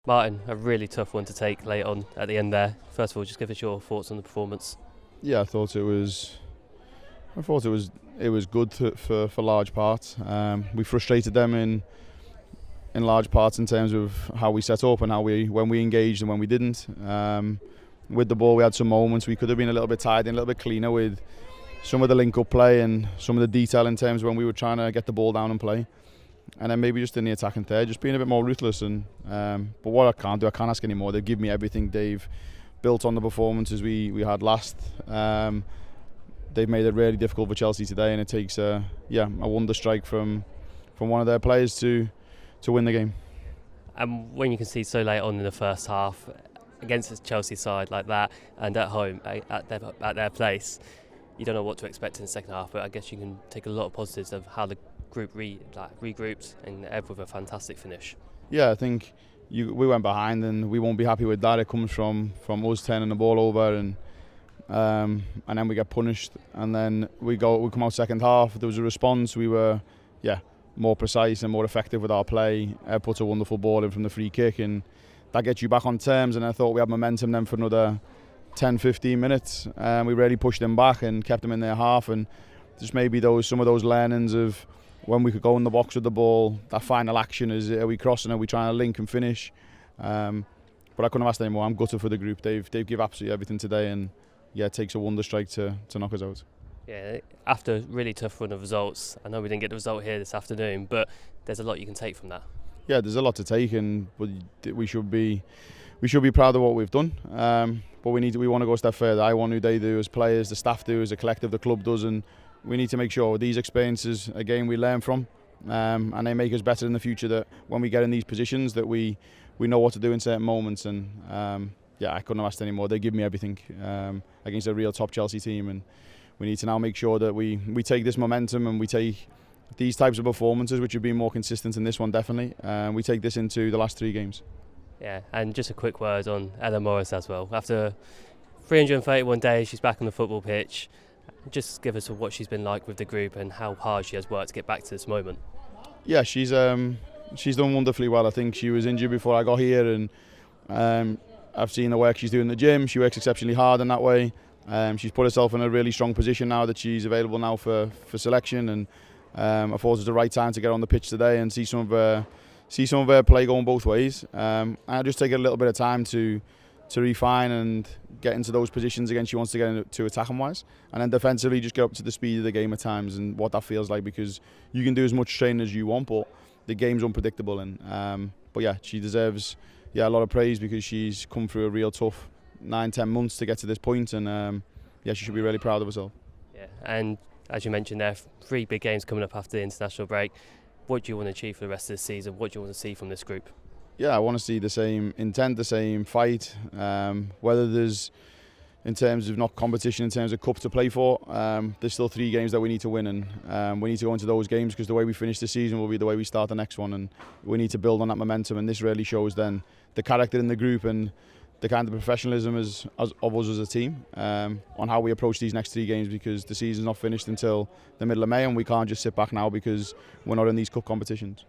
Martin, a really tough one to take late on at the end there. First of all, just give us your thoughts on the performance. Yeah, I thought it was good for large parts. We frustrated them in large parts in terms of how we set up and when we engaged and when we didn't. With the ball, we had some moments we could have been a little bit tidy and a little bit cleaner with some of the link-up play and some of the detail in terms of when we were trying to get the ball down and play. And then maybe just in the attacking third, just being a bit more ruthless. But what I can't ask any more. They've given me everything. They've built on the performances we had last. They've made it really difficult for Chelsea today, and it takes a wonder strike from one of their players to win the game. And when you can see so late on in the first half against a Chelsea side like that, and at home at their place, you don't know what to expect in the second half. But I guess you can take a lot of positives of how the group regrouped and ended with a fantastic finish. Yeah, I think we went behind, and we won't be happy with that. It comes from us turning the ball over, and then we get punished, and then we come out second half. There was a response. We were more precise and more effective with our play. Put a wonderful ball in from the free kick, and that gets you back on terms. And I thought we had momentum then for another 10-15 minutes. We really pushed them back and kept them in their half, and just maybe some of those learnings of when we could go in the box with the ball, that final action is, are we crossing, are we trying to link and finish? But I couldn't have asked any more. I'm gutted for the group. They've given absolutely everything today, and it takes a wonder strike to knock us out. Yeah, after a really tough run of results, I know we didn't get the result here this afternoon, but there's a lot you can take from that. Yeah, there's a lot to take, but we should be proud of what we've done. But we want to go a step further. I want who they do as players, the staff do, as a collective, the club does, and we need to make sure these experiences, again, we learn from, and they make us better in the future, that when we get in these positions that we know what to do in certain moments. And I couldn't have asked any more. They give me everything against a real top Chelsea team, and we need to now make sure that we take this momentum and we take these types of performances, which have been more consistent in this one definitely, we take this into the last 3 games. Yeah, and just a quick word on Ella Morris as well. After 331 days, she's back on the football pitch. Just give us what she's been like with the group and how hard she has worked to get back to this moment. Yeah, she's done wonderfully well. I think she was injured before I got here, and I've seen the work she's doing in the gym. She works exceptionally hard in that way. She's put herself in a really strong position now that she's available now for selection, and I thought it was the right time to get on the pitch today and see some of her play going both ways. I'll just take a little bit of time to refine and get into those positions again she wants to get into attacking wise, and then defensively just get up to the speed of the game at times and what that feels like, because you can do as much training as you want, but the game's unpredictable. And she deserves a lot of praise, because she's come through a real tough 9-10 months to get to this point, and she should be really proud of herself. Yeah, and as you mentioned there, 3 big games coming up after the international break. What do you want to achieve for the rest of the season? What do you want to see from this group? Yeah, I want to see the same intent, the same fight. Whether there's, in terms of not competition, in terms of cup to play for, there's still 3 games that we need to win, and we need to go into those games, because the way we finish the season will be the way we start the next one, and we need to build on that momentum. And this really shows then the character in the group and the kind of professionalism of us as a team, on how we approach these next 3 games, because the season's not finished until the middle of May, and we can't just sit back now because we're not in these cup competitions.